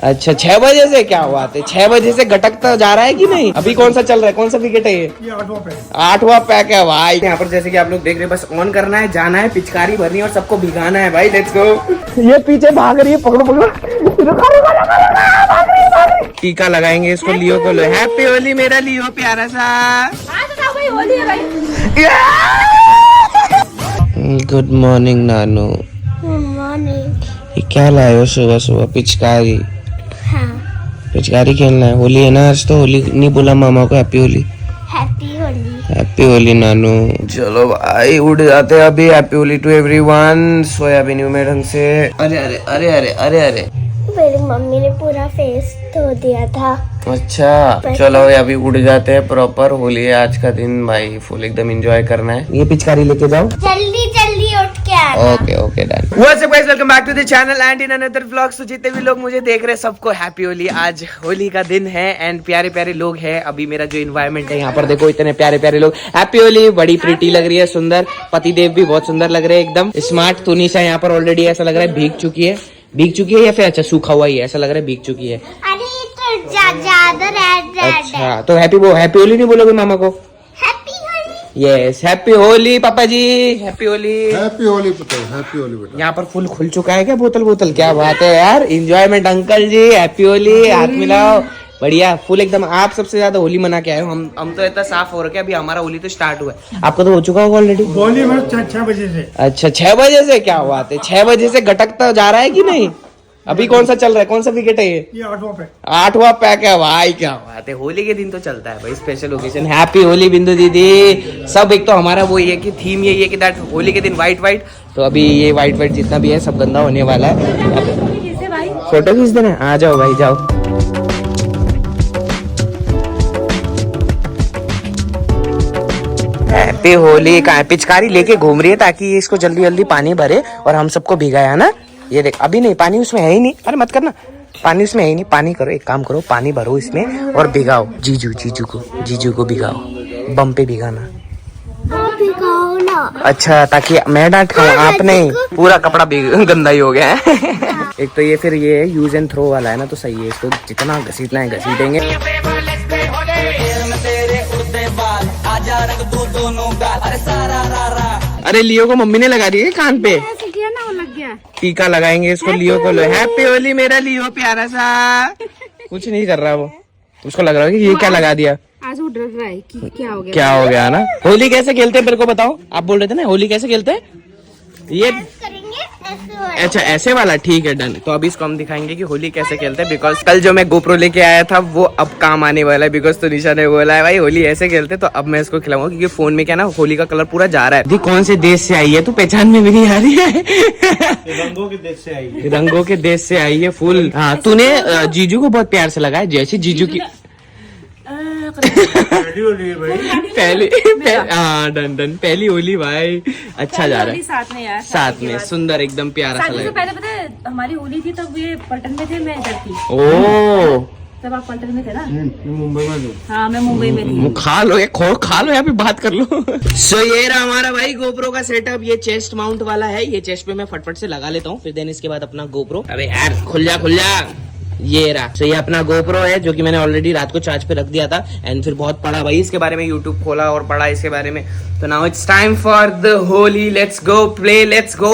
अच्छा 6 बजे से क्या हुआ थे? 6 बजे से गटकता जा रहा है कि नहीं? अभी कौन सा चल रहा है? कौन सा विकेट है ये 8वां पैक है भाई। यहाँ पर जैसे कि आप लोग देख रहे हैं, बस ऑन करना है, जाना है, पिचकारी भरनी है और सबको भिगाना है भाई। Let's go. ये पीछे भाग रही है, पकड़ो पकड़ो। टीका लगाएंगे इसको, लियो को लो। हैप्पी होली मेरा लियो प्यारा सा। गुड मॉर्निंग नानू। Good morning. ये क्या लाए हो सुबह सुबह? पिचकारी। हाँ। पिचकारी खेलना है? होली है ना आज, तो होली नहीं बोला मामा को happy Holi? Happy Holi. Happy Holi नानू। चलो भाई उठ जाते हैं अभी। Happy Holi to everyone. सोया भी नहीं हूँ मैं ढंग से। अरे अरे अरे अरे अरे अरे, मेरी मम्मी ने पूरा फेस धो दिया था। अच्छा चलो अभी उठ जाते हैं। प्रॉपर होली है आज का दिन भाई, फुल एकदम एंजॉय करना है। ये पिचकारी लेके जाओ, जल्दी जल्दी उठ के आना। Okay okay done. What's up guys, welcome back to the channel and in another vlog. तो जितने भी लोग मुझे देख रहे हैं सबको हैप्पी होली। आज होली का दिन है एंड प्यारे प्यारे लोग हैं। अभी मेरा जो इन्वायरमेंट है यहाँ पर देखो, इतने प्यारे प्यारे लोग। हैप्पी होली। बड़ी प्रिटी लग रही है, सुंदर। पतिदेव भी बहुत सुंदर लग रहे हैं, एकदम स्मार्ट। तुनिशा यहाँ पर ऑलरेडी ऐसा लग रहा है भीग चुकी है। भीग चुकी है या फिर अच्छा सूखा हुआ ही है? ऐसा लग रहा है भीग चुकी है। अरे तो ज्यादा रेड अच्छा तो हैप्पी होली नहीं बोलोगे मामा को? Happy Holi. Yes happy Holi पापा जी। हैप्पी होली। हैप्पी होली पुत्र, हैप्पी होली बेटा। यहाँ पर फुल खुल चुका है क्या? बोतल क्या बात है यार। एंजॉयमेंट अंकल जी। हैप्पी होली। हाथ मिलाओ। बढ़िया फुल एकदम। आप सबसे ज्यादा होली मना के आए हो। हम तो इतना साफ हो रखे अभी। हमारा होली तो स्टार्ट हुआ है, आपका तो हो चुका होगा ऑलरेडी। होली बस 6 बजे से। अच्छा 6 बजे से क्या हुआ थे? 6 बजे से गटकता जा रहा है कि नहीं? अभी कौन सा चल रहा है? कौन सा विकेट है ये 8वां पैक है भाई। क्या बात है, होली के दिन तो चलता है भाई, स्पेशल ओकेजन। हैप्पी होली बिंदु दीदी। सब एक तो हमारा वो ये कि थीम यही है कि दैट होली के दिन व्हाइट। तो अभी ये व्हाइट जितना भी है सब गंदा होने वाला है। फोटो खींच देना। आ जाओ भाई जाओ। हैप्पी होली। का पिचकारी लेके घूम रही है ताकि इसको जल्दी जल्दी पानी भरे और हम सबको भिगाया ना। ये देख, अभी नहीं, पानी उसमें है ही नहीं। अरे मत करना, पानी उसमें है ही नहीं। पानी करो, एक काम करो, पानी भरो इसमें और भिगाओ। जीजू को भिगाओ। बम पे भिगाना। भिगाओ ना। अच्छा ताकि मैं डांट खाऊं, आप नहीं। पूरा कपड़ा गंदा ही हो गया है। एक तो ये फिर ये यूज एंड थ्रो वाला है ना, तो सही है। इसको जितना घसीटना है घसीटेंगे। अरे लियो को मम्मी ने लगा दी है कान पे। टीका लगाएंगे इसको, लियो को लो। हैप्पी होली मेरा लियो प्यारा सा। कुछ नहीं कर रहा वो, उसको लग रहा है कि ये क्या लगा दिया। आज वो डर रहा है कि क्या हो गया ना। होली कैसे खेलते हैं मेरे को बताओ। आप बोल रहे थे ना होली कैसे खेलते हैं? ये अच्छा ऐसे वाला, ठीक है डन। तो अभी इसको हम दिखाएंगे कि होली कैसे खेलते हैं, बिकॉज कल जो मैं गोप्रो लेके आया था वो अब काम आने वाला है। बिकॉज तो निशा ने बोला है भाई होली ऐसे खेलते, तो अब मैं इसको खिलाऊंगा क्योंकि फोन में क्या ना होली का कलर पूरा जा रहा है। देख कौन से देश से आई है तू, पहचान में भी नहीं आ रही है। रंगों के देश से आई है। रंगों के देश से आई है फुल। हाँ तूने जीजू को बहुत प्यार से लगाया, जैसे जीजू की पहली हाँ डन पहली होली भाई। अच्छा जा रहा है साथ में यार, साथ में सुंदर एकदम प्यारा सा लगा। पहले पता है हमारी होली थी तब ये पलटन में थे, मैं इधर थी। ओ तब आप पलटन में थे ना? मुंबई में। हाँ मैं मुंबई में थी। खा लो खा लो, यहाँ पे बात कर लो। सो ये रहा हमारा भाई गोप्रो का सेटअप। ये चेस्ट माउंट वाला है। ये चेस्ट पे मैं फटफट से लगा लेता हूँ, फिर देन इसके बाद अपना गोप्रो। अबे यार खुल जा। ये रहा। तो ये अपना गोप्रो है जो कि मैंने ऑलरेडी रात को चार्ज पे रख दिया था। एंड फिर बहुत पढ़ा भाई इसके बारे में, यूट्यूब खोला और पढ़ा इसके बारे में। तो now it's time for the Holi. Let's go play, let's go.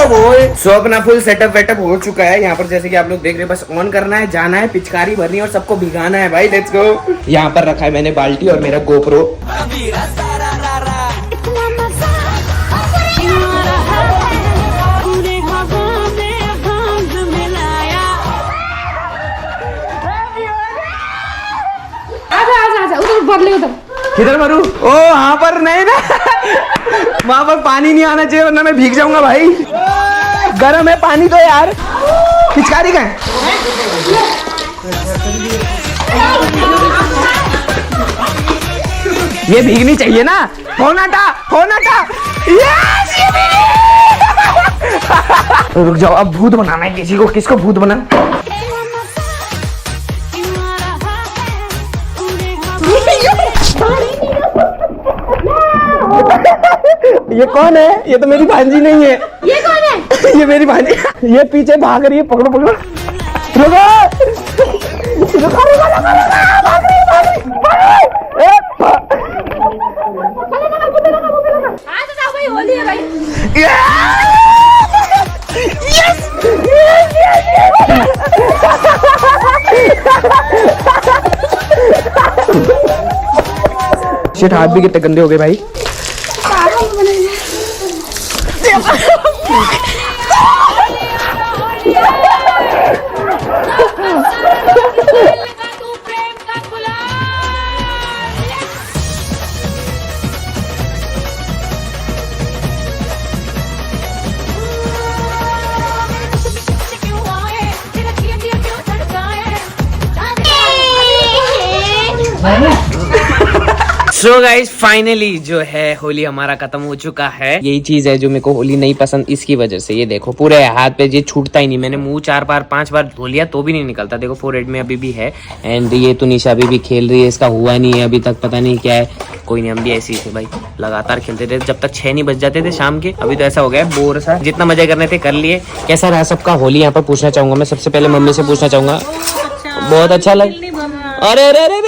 Boy. So अपना फुल सेटअप वेटअप हो चुका है। यहाँ पर जैसे कि आप लोग देख रहे हैं, बस ऑन करना है, जाना है, पिचकारी भरनी है और सबको भिगाना है भाई। Let's go. यहाँ पर रखा है मैंने बाल्टी और मेरा गोप्रो। किधर मारू? ओ वहाँ पर नहीं ना, वहाँ पर पानी नहीं आना चाहिए वरना मैं भीग जाऊंगा भाई। गर्म है पानी तो यार। पिचकारी का है? ये भीगनी चाहिए ना। होना था। यस ये रुक जाओ, अब भूत बनाना है किसी को। किसको भूत बना? ये कौन है? ये तो मेरी भांजी नहीं है। ये कौन है? ये मेरी भांजी, ये पीछे भाग रही है, पकड़ो पकड़ो, रुको रुको रुको रुको, भाग रही, हाँ तो जाओ भाई, होली है भाई। शिट, हाथ भी कितने गंदे हो गए भाई। सो गाइस फाइनली जो है होली हमारा खत्म हो चुका है। यही चीज है जो मेरे को होली नहीं पसंद, इसकी वजह से। ये देखो पूरे हाथ पे ये छूटता ही नहीं, मैंने मुंह 4-5 बार धो लिया तो भी नहीं निकलता। देखो फोरहेड में अभी भी है। एंड ये तो निशा अभी भी खेल रही है, इसका हुआ नहीं है अभी तक, पता नहीं क्या है। कोई नहीं, हम भी ऐसे ही थे भाई, लगातार खेलते थे जब तक 6 नहीं बज जाते थे शाम के। अभी तो ऐसा हो गया बोर सा, जितना मजे करने थे कर लिए। कैसा रहा सबका होली यहाँ पर पूछना चाहूंगा मैं। सबसे पहले मम्मी से पूछना चाहूंगा। बहुत अच्छा लग, अरे अरे अरे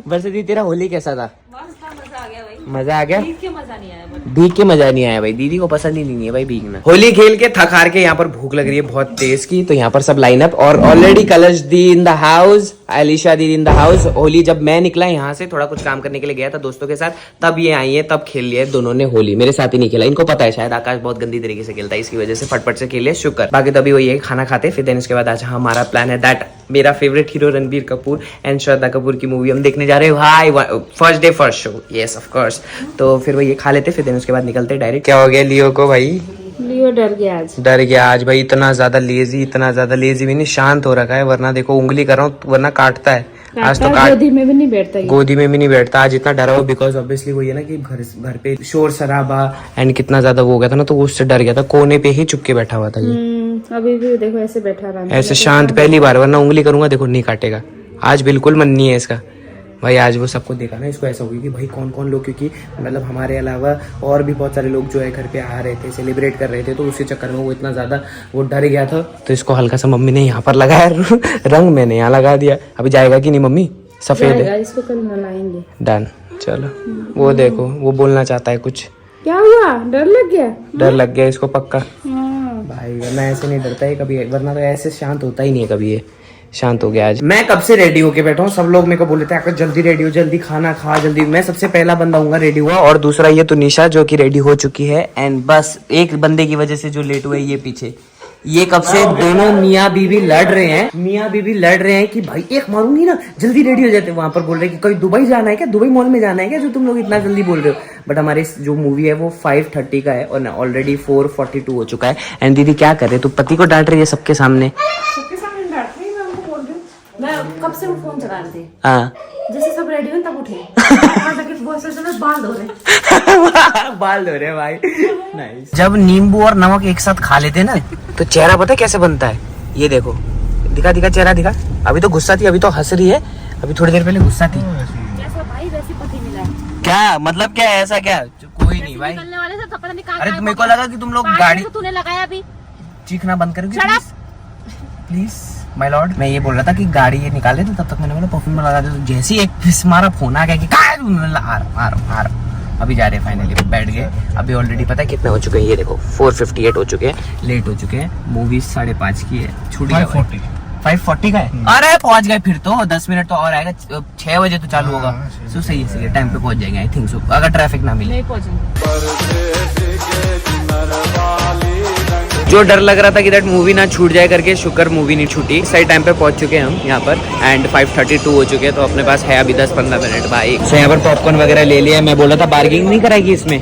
बरसाती, तेरा होली कैसा था? मजा आ गया भाई। मजा आ गया? भीग के मजा नहीं आया बस। भीग के मजा नहीं आया भाई, दीदी को पसंद ही नहीं है भाई भीगना। होली खेल के थक हार के यहाँ पर भूख लग रही है बहुत तेज की, तो यहाँ पर सब लाइन अप। और already Kalash di in the house, Alisha di in the house. Holi जब मैं निकला यहाँ से, थोड़ा कुछ काम करने के लिए गया था दोस्तों के साथ, तब ये आई है, तब खेल लिया है दोनों ने होली। मेरे साथ ही नहीं खेला, इनको पता है शायद आकाश बहुत गंदी तरीके से खेलता है, इसकी वजह से फटफट से खेले, शुक्र। बाकी तो अभी वही है, खाना खाते फिर देन उसके बाद आज हमारा प्लान है दैट मेरा favourite hero Ranbir Kapoor and Shraddha Kapoor की मूवी हम देखने जा रहे हैं भाई, first day first show, yes of course. तो फिर वो ये खा लेते, फिर देन उसके बाद निकलते डायरेक्ट। क्या हो गया लियो को भाई? लियो डर गया आज। डर गया आज भाई, इतना ज्यादा लेजी भी नहीं, शांत हो रखा है, वरना देखो उंगली कर रहा हूँ वरना काटता है। आज तो गोदी में भी नहीं बैठता, गोदी में भी नहीं बैठता। आज इतना डरा हुआ बिकॉज ऑब्वियसली वही है ना कि घर पे शोर शराबा एंड कितना ज्यादा वो हो गया था ना, तो वो उससे डर गया था, कोने पे ही चुपके बैठा हुआ था ये। अभी भी देखो ऐसे बैठा रहा, ऐसे शांत, पहली बार, वरना उंगली करूंगा देखो नहीं काटेगा। आज बिल्कुल मन नहीं है इसका भाई। आज वो सबको देखा ना, इसको ऐसा होगी कि भाई कौन कौन लोग, क्योंकि मतलब हमारे अलावा और भी बहुत सारे लोग जो है घर पे आ रहे थे, सेलिब्रेट कर रहे थे, तो उसी चक्कर में वो इतना ज्यादा वो डर गया था। तो इसको हल्का सा मम्मी ने यहाँ पर लगाया रंग मैंने यहाँ लगा दिया। अभी जाएगा कि नहीं मम्मी? सफेद है, इसको कल नलाएंगे। डन, चलो। वो देखो वो बोलना चाहता है कुछ। क्या हुआ? डर लग गया? डर लग गया इसको पक्का भाई, वरना ऐसे नहीं डरता है कभी, वरना तो ऐसे शांत होता ही नहीं है कभी। ये शांत हो गया आज। मैं कब से रेडी होके बैठा हूँ, सब लोग मेरे को बोल रहे थे आकर जल्दी रेडी हो, जल्दी खाना खा जल्दी। मैं सबसे पहला बंदा हूँ रेडी हुआ, और दूसरा ये तो निशा जो कि रेडी हो चुकी है। एंड बस एक बंदे की वजह से जो लेट हुए ये पीछे, ये कब से दोनों मियाँ बीवी लड़ रहे हैं कि भाई एक मारूंगी ना, जल्दी रेडी हो जाते। वहां पर बोल रहे हैं कि कोई दुबई जाना है क्या, दुबई मॉल में जाना है क्या, जो तुम लोग इतना जल्दी बोल रहे हो। बट हमारे जो मूवी है वो 5:30 का है और ऑलरेडी 4:42 हो चुका है। एंड दीदी क्या कर रहे, तू पति को डांट रही है सबके सामने? मैं कब से वो फोन चला रहे थे, हाँ जैसे सब रेडी हो तब उठे। बाल धो रहे बाल धो रहे भाई। नाइस। जब नींबू और नमक एक साथ खा लेते ना, तो चेहरा पता है कैसे बनता है? ये देखो, दिखा चेहरा दिखा। अभी तो गुस्सा थी, अभी तो हंस रही है, अभी थोड़ी देर पहले गुस्सा थी। जैसा भाई वैसे पति मिला है। क्या मतलब, क्या है ऐसा? क्या कोई नहीं भाई, निकलने वाले थे तो पता नहीं कहाँ। अरे मेरे को लगा कि तुम लोग गाड़ी, तूने लगाया अभी। चीखना बंद करोगे प्लीज माय लॉर्ड? मैं ये बोल रहा था कि गाड़ी ये निकाले थे, तब तक मैंने बोला परफ्यूम लगा दे, तो जैसे ही एक फिस मारा फोन आ गया कि आ अभी जा रहे हैं फाइनली, बैठ गए। अभी ऑलरेडी पता है कितने हो चुके हैं, ये देखो 4:58 हो चुके हैं, लेट हो चुके हैं। मूवी 5:30 की है, छूट गया 5:40 का है। अरे पहुंच गए, फिर तो 10 मिनट तो और आएगा, 6 बजे तो चालू होगा। सो सही है, टाइम पे पहुंच जाएंगे आई थिंक सो, अगर ट्रैफिक ना मिले। नहीं पहुंचेंगे। जो डर लग रहा था कि दैट मूवी ना छूट जाए करके, शुक्र मूवी नहीं छूटी। सही टाइम पे पहुंच चुके हैं हम यहाँ पर, एंड 5:32 हो चुके हैं, तो अपने पास है अभी 10-15 मिनट भाई। तो यहाँ पर पॉपकॉर्न वगैरह ले लिया। मैं बोला था बार्गेनिंग नहीं कराएगी इसमें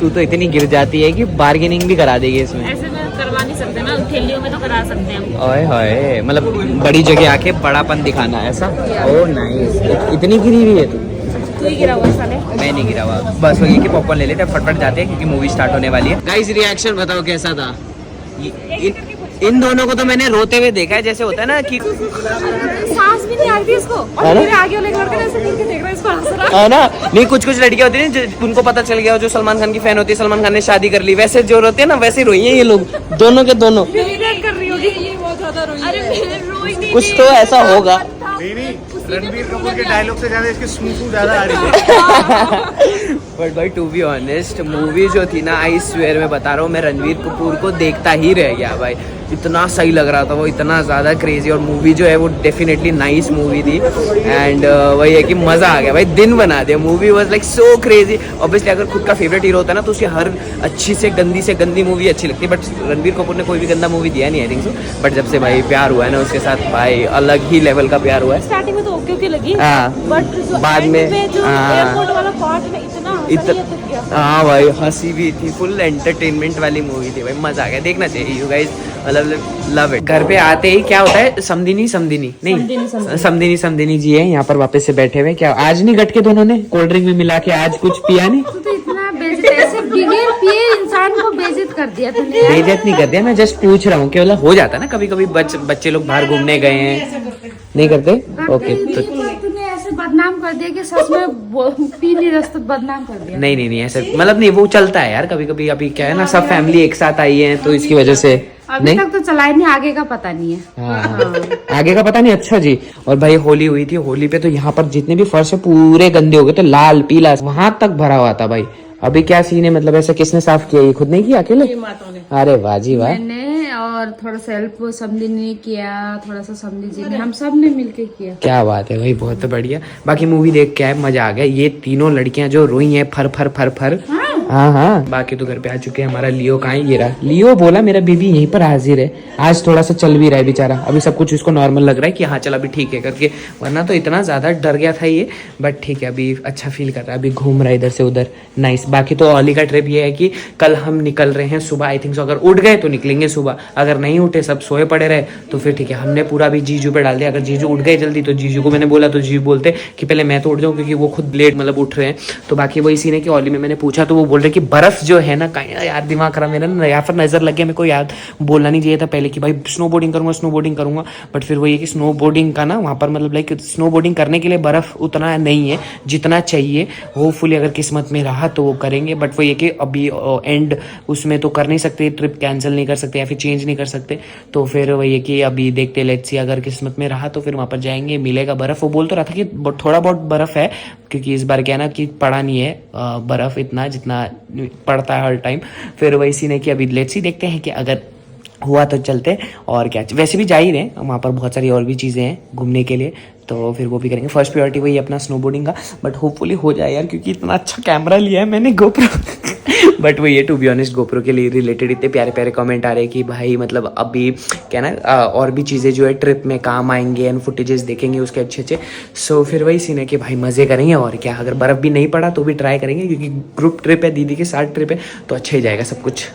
तू तो इतनी गिर जाती है कि बार्गेनिंग भी करा देगी इसमें। ऐसे में करवा नहीं सकते ना, ठेलियों में तो करा सकते हैं। ओए होए, मतलब बड़ी जगह आके बड़ापन दिखाना है ऐसा। Oh nice. इतनी गिरी हुई है तू ही गिरा हुआ साले। मैं नहीं गिरा हुआ। बस वही कि पॉपकॉर्न ले लेते हैं, फटफट जाते हैं क्योंकि मूवी स्टार्ट होने वाली है। गाइस रिएक्शन बताओ कैसा था? इन दोनों को तो मैंने रोते हुए देखा है, जैसे होता है ना कि सांस भी नहीं आती इसको, है और ना? मेरे आगे वाले लड़के ऐसे करके देख रहा है इसको, हंस रहा है। है ना। नहीं कुछ कुछ लड़कियां होती है उनको पता चल गया, जो सलमान खान की फैन होती है, सलमान खान ने शादी कर ली, वैसे जो रोते हैं ना वैसे रोई हैं ये लोग, दोनों के दोनों। रिलेट कर रही होगी, ये बहुत ज्यादा रोई है। अरे मैं रोई नहीं, कुछ तो ऐसा होगा। नहीं, रणबीर कपूर के डायलॉग से ज्यादा इसकी स्मूथ ज्यादा आ रही है। बट भाई टू बी ऑनेस्ट मूवी जो थी ना, आई स्वेयर मैं बता रहा हूँ, मैं रणवीर कपूर को देखता ही रह गया भाई, इतना सही लग रहा था वो, इतना ज़्यादा क्रेजी। और मूवी जो है वो डेफिनेटली नाइस मूवी थी एंड वही है कि मज़ा आ गया भाई, दिन बना दिया। Movie was like so crazy. Obviously अगर खुद का फेवरेट हीरो होता है ना तो उसकी हर अच्छी से गंदी मूवी अच्छी लगती है, बट रणवीर कपूर ने कोई भी गंदा मूवी दिया नहीं आई थिंक सो। बट जब से भाई प्यार हुआ है ना उसके साथ, भाई अलग ही लेवल का प्यार हुआ है। स्टार्टिंग में तो ओके ओके लगी, हाँ, बट बाद में जो हाँ। एयरपोर्ट वाला पार्ट में इतना हंसा नहीं आता क्या। हाँ भाई हंसी भी थी, फुल एंटरटेनमेंट वाली मूवी थी भाई, मजा आ गया, देखना चाहिए यू गाइस, मतलब लव इट। घर पे आते ही क्या होता है, समधिनी जी है यहाँ पर वापस से बैठे हुए। क्या आज नहीं गटके दोनों ने कोल्ड ड्रिंक में मिला के आज कुछ पिया नहीं? तो इतना बेइज्जत, ऐसे बिगेर पिए इंसान को बेइज्जत कर दिया तूने यार। बेइज्जत नहीं कर दिया, मैं जस्ट पूछ रहा हूँ, केवल हो जाता है ना कभी कभी, बच्चे लोग बाहर घूमने गए हैं, नहीं करते? ओके तो तूने ऐसे बदनाम कर दिया कि सच में पी नहीं रहा तो बदनाम कर दिया। नहीं ऐसे मतलब नहीं, वो चलता है यार कभी कभी। अभी क्या है ना, सब फैमिली एक साथ आई है तो इसकी वजह से अभी तक तो चलाए नहीं, आगे का पता नहीं है। हाँ। आगे का पता नहीं। अच्छा जी, और भाई होली हुई थी, होली पे तो यहाँ पर जितने भी फर्श है पूरे गंदे हो गए थे, लाल पीला वहां तक भरा हुआ था भाई। अभी क्या सीन है, मतलब ऐसा किसने साफ किया, ये खुद नहीं किया अकेले? अरे वाह जी वाह। मैंने और थोड़ा सा हेल्प समझी ने किया, थोड़ा सा समझी जी ने, हम सब ने मिलके किया। क्या बात है भाई, बहुत बढ़िया। बाकी मूवी देख के आए, मजा आ गया। ये तीनों लड़कियां जो रोई हैं फर फर फर फर, हाँ। बाकी तो घर पे आ चुके हैं। हमारा लियो कहाँ है, ये रहा लियो, बोला मेरा बेबी यहीं पर हाजिर है। आज थोड़ा सा चल भी रहा है बेचारा, अभी सब कुछ उसको नॉर्मल लग रहा है कि हाँ चल अभी ठीक है करके, वरना तो इतना ज्यादा डर गया था ये। बट ठीक है, अभी अच्छा फील कर रहा है, अभी घूम रहा है इधर से उधर, नाइस। बाकी तो ओली का ट्रिप ये है कि कल हम निकल रहे हैं सुबह, आई थिंक सो। अगर उठ गए तो निकलेंगे सुबह, अगर नहीं उठे सब सोए पड़े रहे तो फिर ठीक है। हमने पूरा भी जीजू पे डाल दिया, अगर जीजू उठ गए जल्दी तो जीजू को मैंने बोला तो जीजू बोलते कि पहले मैं तो उठ जाऊँ, क्योंकि वो खुद लेट मतलब उठ रहे हैं। तो बाकी वही सीन है कि ओली में मैंने पूछा तो वो बोल रहे कि बर्फ जो है ना, कहीं यार दिमाग खराब मेरा ना, यहाँ पर नजर लग गया, मेरे को याद बोलना नहीं चाहिए था पहले कि भाई स्नो बोर्डिंग करूंगा। बट फिर वही है कि स्नो बोर्डिंग का ना वहाँ पर मतलब लाइक स्नो बोर्डिंग करने के लिए बर्फ उतना नहीं है जितना चाहिए। होपफुली अगर किस्मत में रहा तो वो करेंगे, बट वही है कि अभी एंड उसमें तो कर नहीं सकते, ट्रिप कैंसिल नहीं कर सकते या फिर चेंज नहीं कर सकते। तो फिर वही है कि अभी देखते लेट्स सी, अगर किस्मत में रहा तो फिर वहाँ पर जाएंगे, मिलेगा बर्फ। वो बोल तो रहा था कि थोड़ा बहुत बर्फ है, क्योंकि इस बार क्या है ना कि पड़ा नहीं है बर्फ इतना जितना पड़ता है हर टाइम। फिर वही सीन है कि अभी लेट्स सी, देखते हैं कि अगर हुआ तो चलते, और क्या। वैसे भी जा ही रहे हैं, वहाँ पर बहुत सारी और भी चीज़ें हैं घूमने के लिए, तो फिर वो भी करेंगे। फर्स्ट प्रायोरिटी वही है अपना स्नो बोर्डिंग का, बट होपफुली हो जाए यार, क्योंकि इतना अच्छा कैमरा लिया है मैंने गोप्रो। बट वही है, टू बी ऑनेस्ट गोप्रो के लिए रिलेटेड इतने प्यारे प्यारे कमेंट आ रहे हैं कि भाई मतलब अभी क्या ना और भी चीज़ें जो है ट्रिप में काम आएंगे एंड फुटेजेस देखेंगे उसके अच्छे। सो फिर वही सीन है कि भाई मज़े करेंगे, और क्या। अगर बर्फ़ भी नहीं पड़ा तो भी ट्राई करेंगे, क्योंकि ग्रुप ट्रिप है, दीदी के साथ ट्रिप है, तो अच्छा ही जाएगा सब कुछ।